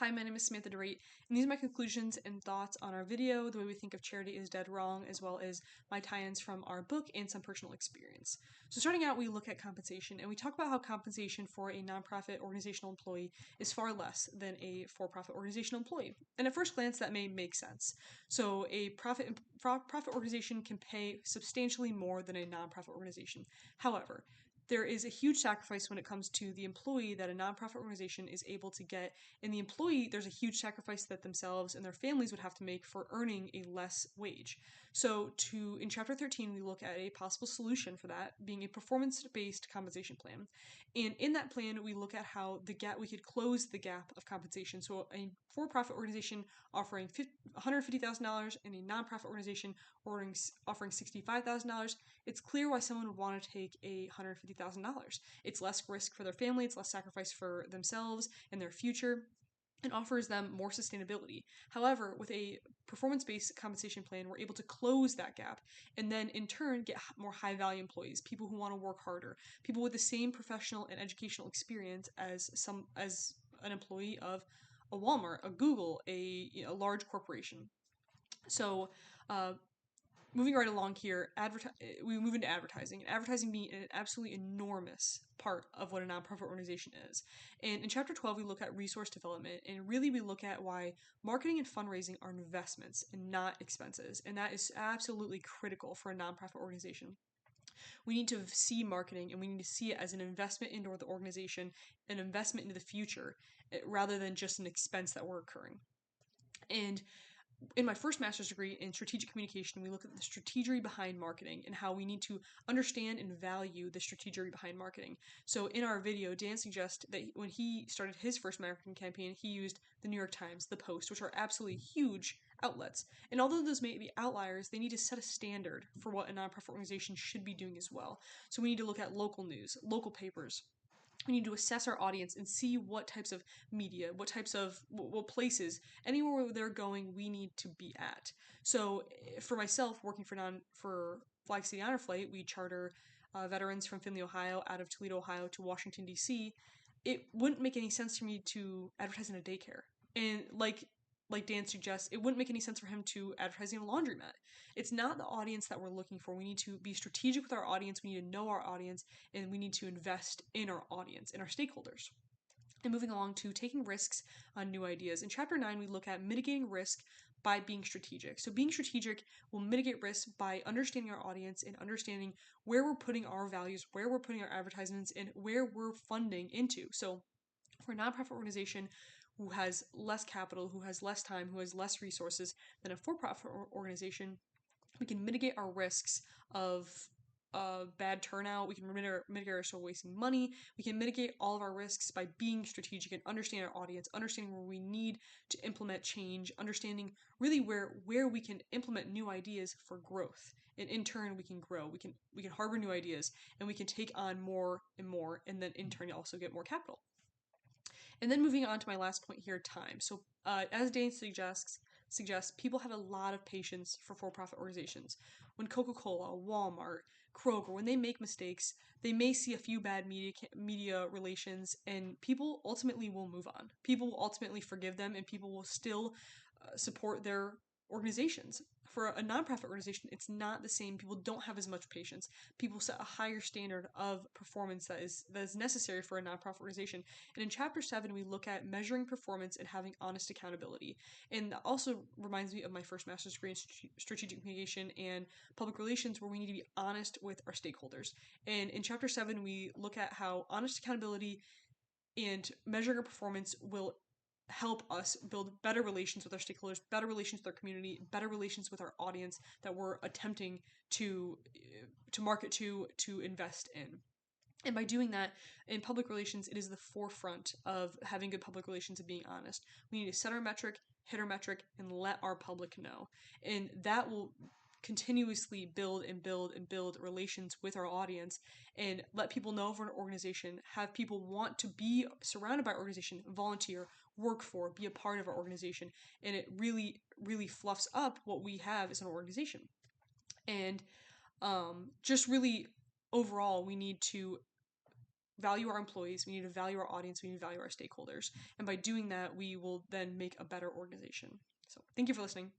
Hi, my name is Samantha DeRate, and these are my conclusions and thoughts on our video, The Way We Think of Charity is Dead Wrong, as well as my tie-ins from our book and some personal experience. So starting out, we look at compensation, and we talk about how compensation for a nonprofit organizational employee is far less than a for-profit organizational employee. And at first glance, that may make sense. So a profit organization can pay substantially more than a nonprofit organization. However, there is a huge sacrifice when it comes to the employee that a nonprofit organization is able to get. And the employee, there's a huge sacrifice that themselves and their families would have to make for earning a less wage. So in chapter 13, we look at a possible solution for that being a performance-based compensation plan. And in that plan, we look at how we could close the gap of compensation. So a for-profit organization offering $150,000 and a nonprofit organization offering $65,000, it's clear why someone would want to take $150,000. It's less risk for their family, it's less sacrifice for themselves and their future, and offers them more sustainability. However, with a performance-based compensation plan, we're able to close that gap and then in turn get more high-value employees, people who want to work harder, people with the same professional and educational experience as an employee of a Walmart, a Google, a large corporation. So, moving right along here, we move into advertising. Advertising being an absolutely enormous part of what a nonprofit organization is. And in chapter 12, we look at resource development, and really we look at why marketing and fundraising are investments and not expenses. And that is absolutely critical for a nonprofit organization. We need to see marketing and we need to see it as an investment into the organization, an investment into the future, rather than just an expense that we're incurring. And in my first master's degree in strategic communication, we look at the strategy behind marketing and how we need to understand and value the strategy behind marketing. So in our video, Dan suggests that when he started his first marketing campaign, he used the New York Times, the Post, which are absolutely huge outlets. And although those may be outliers, they need to set a standard for what a nonprofit organization should be doing as well. So we need to look at local news, local papers. We need to assess our audience and see what types of media, what types of what places, anywhere where they're going, we need to be at. So, for myself, working for Flag City Honor Flight, we charter veterans from Findlay, Ohio, out of Toledo, Ohio, to Washington D.C. It wouldn't make any sense for me to advertise in a daycare, and like Dan suggests, it wouldn't make any sense for him to advertise in a laundromat. It's not the audience that we're looking for. We need to be strategic with our audience. We need to know our audience, and we need to invest in our audience, in our stakeholders. And moving along to taking risks on new ideas. In chapter 9, we look at mitigating risk by being strategic. So being strategic will mitigate risk by understanding our audience and understanding where we're putting our values, where we're putting our advertisements, and where we're funding into. So for a nonprofit organization who has less capital, who has less time, who has less resources than a for-profit organization, we can mitigate our risks of bad turnout. We can mitigate our risk of wasting money. We can mitigate all of our risks by being strategic and understanding our audience, understanding where we need to implement change, understanding really where we can implement new ideas for growth. And in turn, we can grow. We can harbor new ideas, and we can take on more and more, and then in turn also get more capital. And then moving on to my last point here, time. So as Dane suggests, people have a lot of patience for-profit organizations. When Coca-Cola, Walmart, Kroger, when they make mistakes, they may see a few bad media relations, and people ultimately will move on. People will ultimately forgive them, and people will still support their organizations. For a nonprofit organization, it's not the same. People don't have as much patience. People set a higher standard of performance that is necessary for a nonprofit organization. And in chapter 7, we look at measuring performance and having honest accountability. And that also reminds me of my first master's degree in strategic communication and public relations, where we need to be honest with our stakeholders. And in chapter 7, we look at how honest accountability and measuring our performance will help us build better relations with our stakeholders, better relations with our community, better relations with our audience that we're attempting to market to invest in. And by doing that, in public relations, it is the forefront of having good public relations and being honest. We need to set our metric, hit our metric, and let our public know. And that will continuously build relations with our audience and let people know of an organization, have people want to be surrounded by our organization, volunteer, work for, be a part of our organization, and it really, really fluffs up what we have as an organization. And just really overall, we need to value our employees, we need to value our audience, we need to value our stakeholders. And by doing that, we will then make a better organization. So thank you for listening.